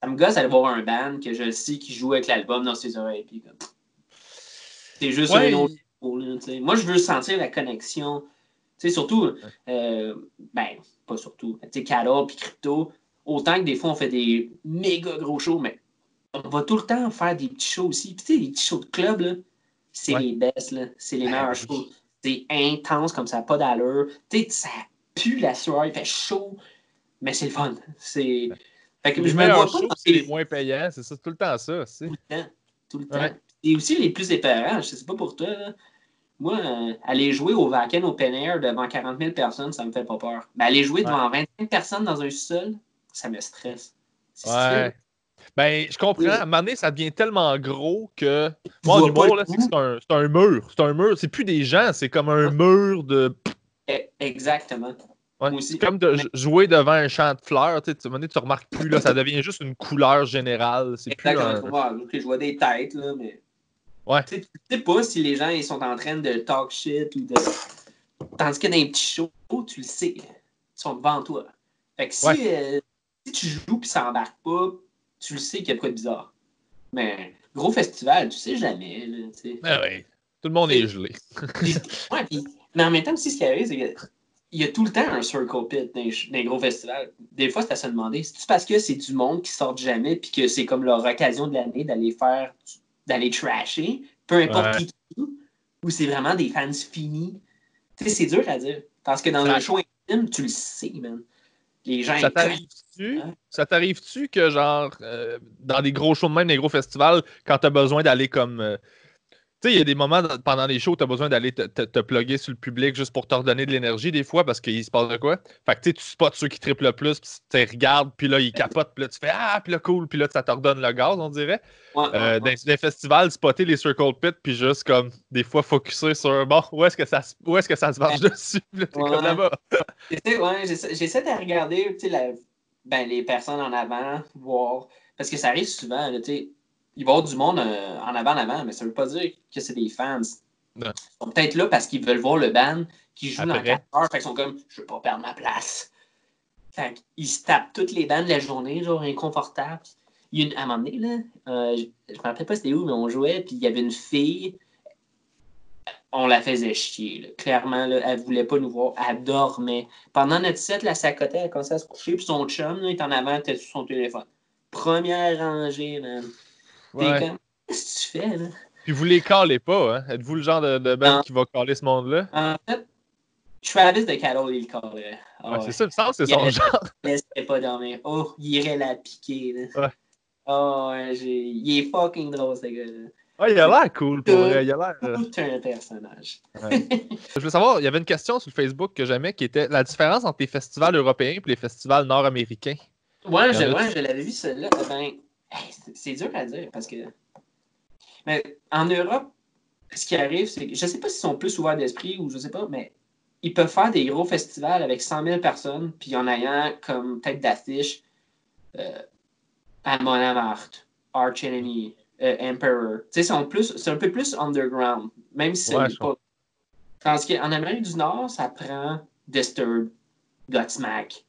ça me gosse d'aller voir un band que je sais qui joue avec l'album dans ses oreilles. Puis, comme, c'est juste un autre niveau, là, t'sais. Moi, je veux sentir la connexion. Tu sais, surtout, pas surtout, tu sais, Carol puis Crypto, autant que des fois, on fait des méga gros shows, mais on va tout le temps faire des petits shows aussi. Puis, tu sais, les petits shows de club, là, c'est les best, là. C'est les meilleurs shows. C'est intense, comme ça, pas d'allure. Tu sais, ça pue la soirée, il fait chaud, mais c'est le fun. C'est... Fait que les je me meilleurs vois pas shows, c'est les moins payants, c'est ça, tout le temps ça. Tout le temps. Tout le temps. Ouais. Et aussi les plus épeurants, je sais pas pour toi, là. Moi, aller jouer au Wacken Open Air devant 40 000 personnes, ça me fait pas peur. Mais aller jouer devant 25 personnes dans un sol, ça me stresse. C'est Ouais. Ben, je comprends. À un moment donné, ça devient tellement gros que. Moi, en humour, là, c'est que c'est un mur. C'est un mur. C'est plus des gens, c'est comme un mur de. Exactement. Ouais. Moi aussi. C'est comme de jouer devant un champ de fleurs. Tu sais, à un moment donné, tu remarques plus, là, ça devient juste une couleur générale. C'est plus un. Je vois des têtes, là, mais. Ouais. Tu sais pas si les gens ils sont en train de talk shit ou de. Tandis que dans les petits shows, tu le sais. Ils sont devant toi. Fait que si tu joues et ça embarque pas, tu le sais qu'il y a de quoi de bizarre. Mais gros festival, tu sais jamais. Là, Ah ouais. Tout le monde est gelé. Mais en même temps, aussi, ce qui arrive, c'est qu'il y a tout le temps un circle pit dans les gros festivals. Des fois, c'est à se demander, c'est-tu parce que c'est du monde qui sort jamais puis que c'est comme leur occasion de l'année d'aller trasher, peu importe qui ou c'est vraiment des fans finis. Tu sais, c'est dur à dire. Parce que dans un show intime, tu le sais, man. Les gens, ça t'arrive-tu que, genre, dans des gros shows de même, des gros festivals, quand t'as besoin d'aller comme. Tu sais, il y a des moments pendant les shows où tu as besoin d'aller te plugger sur le public juste pour te redonner de l'énergie des fois parce qu'il se passe de quoi. Fait que tu spots ceux qui triplent le plus, puis tu regardes, puis là, ils capotent, puis là, tu fais ah, puis là, cool, puis là, ça te redonne le gaz, on dirait. Dans les festivals, spotter les circle pits, puis juste comme des fois focuser sur bon, où est-ce que ça se marche dessus, puis là, t'es comme là-bas. J'essaie de regarder les personnes en avant, voir. Parce que ça arrive souvent, tu sais. Il va y avoir du monde en avant, mais ça ne veut pas dire que c'est des fans. Non. Ils sont peut-être là parce qu'ils veulent voir le band qui joue dans 4 heures. Fait qu'ils sont comme, je ne veux pas perdre ma place. Fait qu'ils se tapent toutes les bandes de la journée, genre inconfortables. À un moment donné, là, je ne me rappelle pas c'était où, mais on jouait, puis il y avait une fille, on la faisait chier. Là. Clairement, là, elle ne voulait pas nous voir, elle dormait. Pendant notre set, elle s'accotait, elle commençait à se coucher, puis son chum là, est en avant, était sur son téléphone. Première rangée, man. T'es comme, qu'est-ce que tu fais, là? Puis vous les callez pas, hein? Êtes-vous le genre de band qui va caller ce monde-là? En fait, Travis de Carol, il le callerait. C'est ça, il me semble que c'est son genre. Il laisserait pas dormir. Oh, il irait la piquer, là. Ouais. Oh, il est fucking drôle, ce gars-là. Ah, il a l'air cool, pour vrai. Il a l'air. Tout un personnage. Je voulais savoir, il y avait une question sur le Facebook que j'aimais qui était la différence entre les festivals européens et les festivals nord-américains. Ouais, je l'avais vu celle-là. Ben, c'est dur à dire parce que. Mais en Europe, ce qui arrive, c'est que je sais pas s'ils sont plus ouverts d'esprit ou je sais pas, mais ils peuvent faire des gros festivals avec 100 000 personnes, puis en ayant comme tête d'affiche Amon Amarth, Arch Enemy, Emperor. Tu sais, c'est un peu plus underground, même si ça n'est pas. Tandis qu'en Amérique du Nord, ça prend Disturbed, Godsmack,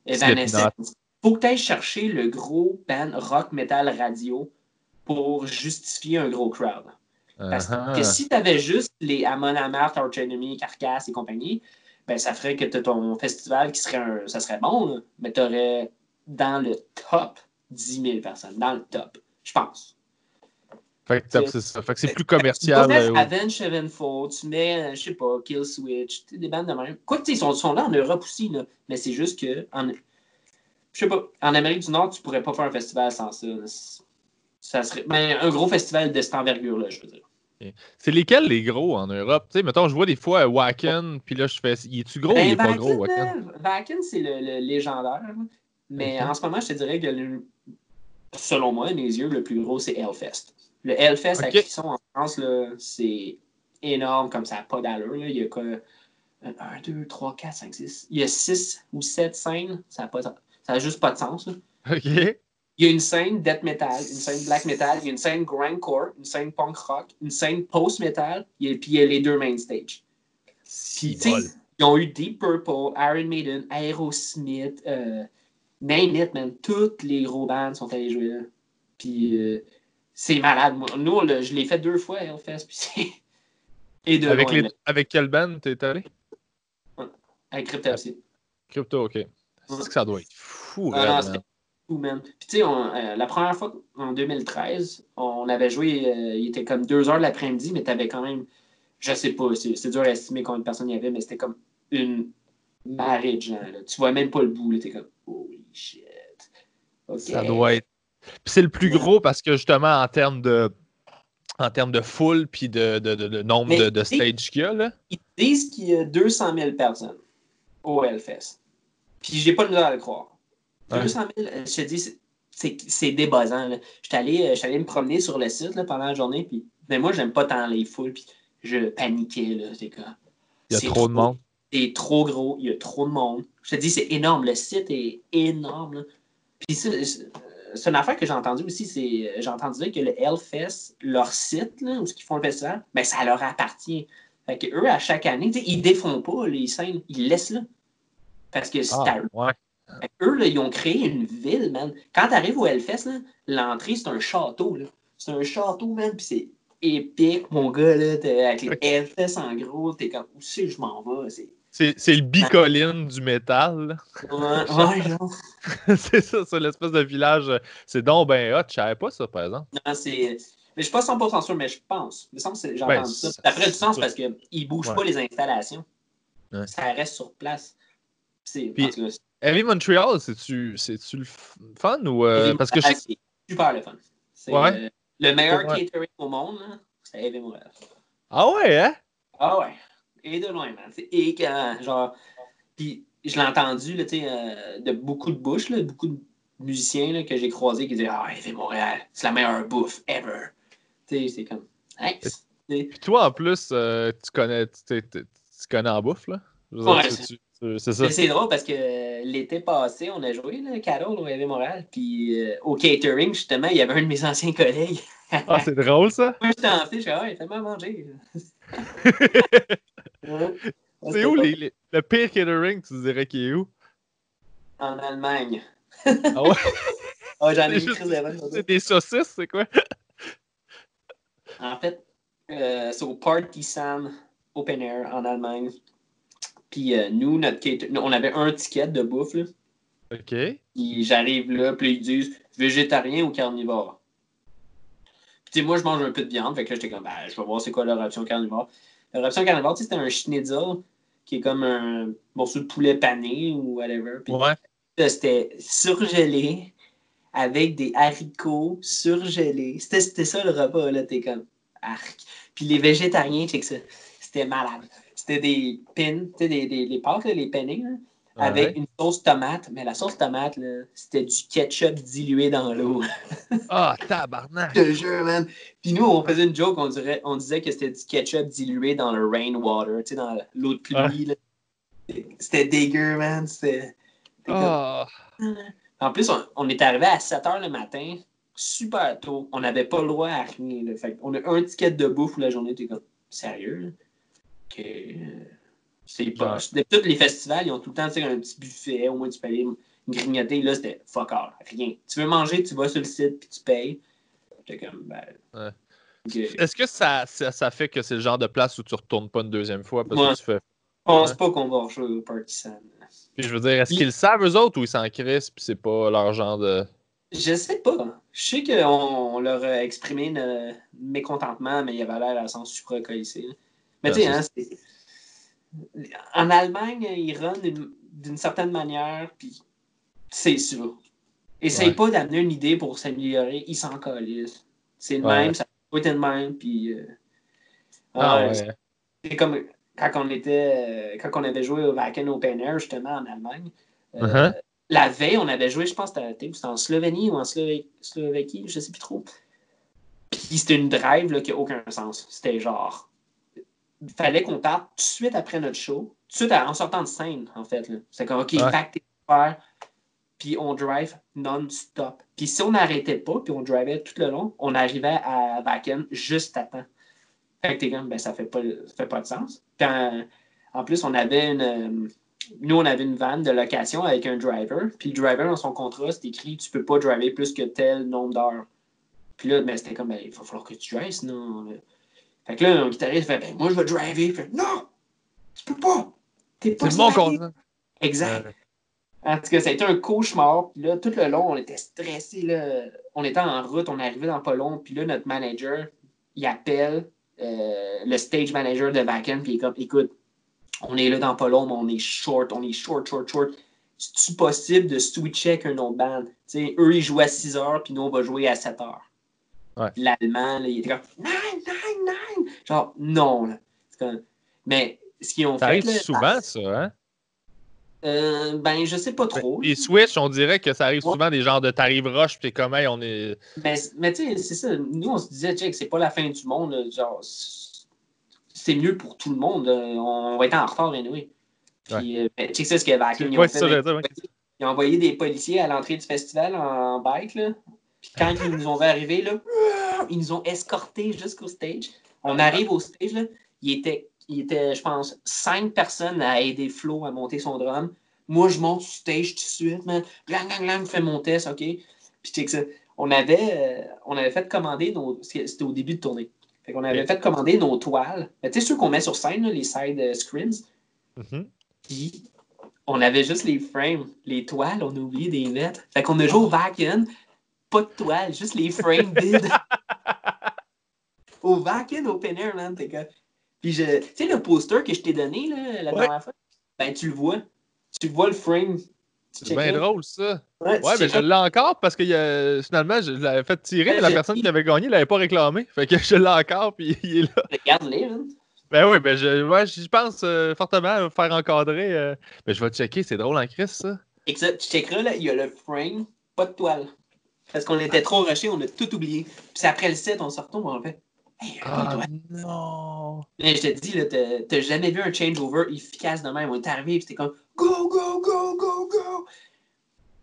Evanescence. Faut que tu ailles chercher le gros band rock metal radio pour justifier un gros crowd. Parce que si tu avais juste les Amon Amarth, Arch Enemy, Carcass et compagnie, ben ça ferait que tu as ton festival qui serait ça serait bon, là, mais tu aurais dans le top 10 000 personnes. Dans le top, je pense. Fait que c'est plus commercial. Tu mets Avenged Sevenfold, tu mets, je sais pas, Kill Switch, des bandes de même. Quoi que, ils sont là en Europe aussi, là, mais c'est juste que, je sais pas, en Amérique du Nord, tu pourrais pas faire un festival sans ça. Ça serait un gros festival de cette envergure-là, je veux dire. C'est lesquels les gros en Europe? Tu sais, mettons, je vois des fois Wacken, puis là, je fais, il est-tu gros ou il est pas gros, Wacken? Wacken, c'est le légendaire. Mais en ce moment, je te dirais que, selon moi, mes yeux, le plus gros, c'est Hellfest. Le Hellfest à Clisson, en France, là, c'est énorme, comme ça n'a pas d'allure. Là. Il y a quoi? 1, 2, 3, 4, 5, 6. Il y a 6 ou 7 scènes. Ça n'a juste pas de sens. Là. OK. Il y a une scène death metal, une scène black metal, il y a une scène grindcore, une scène punk rock, une scène post metal, puis il y a les deux main stage. Puis, ils ont eu Deep Purple, Iron Maiden, Aerosmith, name it, man. Tous les gros bands sont allés jouer là. Puis c'est malade. Nous, je l'ai fait 2 fois, Hellfest, puis c'est... Et de loin. Avec quelle band t'es allé? Avec Cryptopsy. Crypto, OK. C'est que ça doit être fou, non, c'était fou, man. Puis tu sais, la première fois, en 2013, on avait joué, il était comme 2 heures l'après-midi, mais t'avais quand même, je sais pas, c'est dur à estimer combien de personnes il y avait, mais c'était comme une marée de gens, là. Tu vois même pas le bout, là. T'es comme, holy shit. Okay. Ça doit être... Puis c'est le plus gros parce que, justement, en termes de foule puis de nombre de stages qu'il y a, là. Ils disent qu'il y a 200 000 personnes au Hellfest. Puis j'ai pas le misère à le croire. 200 000, je te dis, c'est débossant. Je suis allé me promener sur le site là, pendant la journée, puis mais moi, j'aime pas tant les foules, puis je paniquais. Là, c'est comme, il y a trop de monde. C'est trop gros, il y a trop de monde. Je te dis, c'est énorme. Le site est énorme. Là. Puis c'est une affaire que j'ai entendue aussi, j'ai entendu dire que le Hellfest, leur site, là, où ils font le festival, ben, ça leur appartient. Fait que eux, à chaque année, ils défont pas les scènes, ils les laissent là. Parce que c'est à eux. Ouais. Eux, là, ils ont créé une ville, man. Quand tu arrives au Hellfest, là, l'entrée, c'est un château. Là. C'est un château, man, puis c'est épique, mon gars. Là, avec les Hellfest en gros, t'es comme, où c'est que je m'en vais? C'est le bicoline du métal. Ouais, genre. C'est ça, c'est l'espèce de village. C'est donc ben hot, je savais pas ça, par exemple. Non, mais je suis pas 100% sûr, mais je pense. Il me semble que j'ai entendu ça. Ça ferait du sens parce qu'ils ne bougent pas les installations. Ouais. Ça reste sur place. Puis, Heavy Montreal, c'est-tu le fun ou parce que c'est super le fun. C'est le meilleur catering au monde, c'est Heavy Montreal. Ah ouais, hein? Ah ouais. Et de loin, man. C'est écœurant. Genre, puis je l'ai entendu là, de beaucoup de bouches, là, beaucoup de musiciens là, que j'ai croisés qui disaient ah, Heavy Montréal, c'est la meilleure bouffe ever. C'est comme nice. Puis toi, en plus, tu connais en bouffe, là? Ouais, c'est ça. C'est drôle parce que l'été passé, on a joué là, Carole au Heavy Montréal, puis au catering, justement, il y avait un de mes anciens collègues. Ah, c'est drôle, ça? Moi, j'étais en fait, je suis ah, il fait mal manger. C'est où le pire catering, tu dirais qu'il est où? En Allemagne. Ah ouais? Ah, j'en ai écrit c'est des saucisses, c'est quoi? En fait, c'est au Partisan Open Air en Allemagne. Puis nous, on avait un ticket de bouffe. Là. OK. Puis j'arrive là, puis ils disent végétarien ou carnivore. Puis moi, je mange un peu de viande. Fait que là, j'étais comme, ben, je vais voir c'est quoi leur option carnivore. Leur option carnivore, c'était un schnitzel qui est comme un morceau de poulet pané ou whatever. Puis ouais. là, c'était surgelé avec des haricots surgelés. C'était ça le repas, là. T'es comme, arc. Puis les végétariens, c'est que ça. C'était malade. C'était des pins, tu sais, des pâtes, là, les pennés, là, avec une sauce tomate. Mais la sauce tomate, là, c'était du ketchup dilué dans l'eau. Ah, tabarnak! Je te jure, man. Puis nous, on faisait une joke, on disait que c'était du ketchup dilué dans le rainwater, tu sais, dans l'eau de pluie. Là. C'était dégueu, man. C'était comme... En plus, on est arrivé à 7h le matin, super tôt. On n'avait pas le droit à rien. Là. Fait on a un ticket de bouffe où la journée, t'es comme, sérieux? Là? C'est pas. Tous les festivals, ils ont tout le temps un petit buffet, au moins tu peux aller grignoter. Là, c'était fuck all, rien. Tu veux manger, tu vas sur le site puis tu payes. J'étais comme, ben. Est-ce que ça fait que c'est le genre de place où tu retournes pas une deuxième fois parce que tu fais. Je pense pas qu'on va rejouer au Partisan. Puis je veux dire, est-ce qu'ils le savent eux autres ou ils s'en crissent puis c'est pas leur genre de. Je sais pas. Je sais qu'on leur a exprimé notre mécontentement, mais il avait l'air à s'en supracolisser. Mais tu sais, hein, en Allemagne, ils run d'une certaine manière, puis c'est ça. Essaye pas d'amener une idée pour s'améliorer, ils s'en colissent. C'est le même, ça peut être le même, puis... c'est comme quand on avait joué au Wacken Open Air, justement, en Allemagne. La veille, on avait joué, je pense que c'était en Slovénie ou en Slovaquie, je sais plus trop. Puis c'était une drive là, qui n'a aucun sens. C'était genre... Il fallait qu'on parte tout de suite après notre show, tout de suite en sortant de scène, en fait. C'était comme, OK, pack tes affaires, puis on drive non-stop. Puis si on n'arrêtait pas, puis on drivait tout le long, on arrivait à Wacken juste à temps. Fait que t'es comme, ben ça fait pas de sens. Puis en plus, on avait nous, on avait une van de location avec un driver. Puis le driver, dans son contrat, c'est écrit tu peux pas driver plus que tel nombre d'heures. Puis là, ben, c'était comme il va falloir que tu drives, sinon. Fait que là, un guitariste fait moi, je vais driver. Il fait non, tu peux pas. T'es pas c'est mon contrat. Exact. En tout cas, ça a été un cauchemar. Puis là, tout le long, on était stressés. Là. On était en route, on arrivait dans pas long. Puis là, notre manager, il appelle le stage manager de Wacken. Puis il est comme, écoute, on est là dans pas long, mais on est short. C'est-tu possible de switcher avec un autre band? T'sais, eux, ils jouent à 6 heures, puis nous, on va jouer à 7 heures. Ouais. L'Allemand, là, il était comme, 9. Genre, non. Là. Comme... Mais ce qu'ils ont ça fait. Arrive là, souvent, ça, hein? Ben, je sais pas trop. Les Switch, on dirait que ça arrive souvent des genres de tarifs roches, puis t'es comme, hey, on est. Mais tu sais, c'est ça. Nous, on se disait, check, c'est pas la fin du monde. Là, genre, c'est mieux pour tout le monde. On va être en retard, anyway. Puis, check ça, ce que Wacken, ils ont fait. Ils ont envoyé des policiers à l'entrée du festival en bike, là. Puis quand ils nous ont vu arriver, là, ils nous ont escortés jusqu'au stage. On arrive au stage, là. Il était, je pense, 5 personnes à aider Flo à monter son drum. Moi, je monte sur stage tout de suite, man. Glang, fais mon test, OK? Puis check ça. On avait fait commander c'était au début de tournée. Fait qu'on avait fait commander nos toiles. Tu sais, ceux qu'on met sur scène, là, les side scrims. Mm-hmm. Puis on avait juste les frames. Les toiles, on a oublié des mettre. Fait qu'on a joué au Wacken, pas de toiles, juste les frames vides. Au Wacken Open Air, man, t'es quoi. Puis tu sais, le poster que je t'ai donné là, la dernière fois, ben tu le vois. Tu vois le frame. C'est bien drôle, ça. Ouais, mais je l'ai encore parce que finalement, je l'avais fait tirer, mais la personne qui avait gagné ne l'avait pas réclamé. Fait que je l'ai encore, puis il est là. Regarde-les, man. Ben oui, ben je pense fortement à faire encadrer. Mais je vais checker, c'est drôle en Christ, ça. Exact, tu checkeras, là, il y a le frame, pas de toile. Parce qu'on était trop rushés, on a tout oublié. Puis c'est après le set, on se retourne, on fait hey, non! Mais je te dis, là, t'as jamais vu un changeover efficace de même. On est arrivé, puis c'était comme go, go, go, go, go.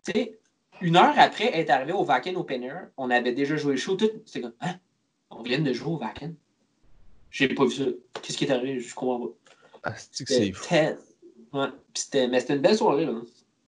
Tu sais, 1 heure après être arrivé au Wacken Open Air, on avait déjà joué le show, tout. C'était comme, hein? On vient de jouer au Wacken? J'ai pas vu ça. Qu'est-ce qui est arrivé? Je comprends pas. C'est fou. Ouais. Mais c'était une belle soirée, là.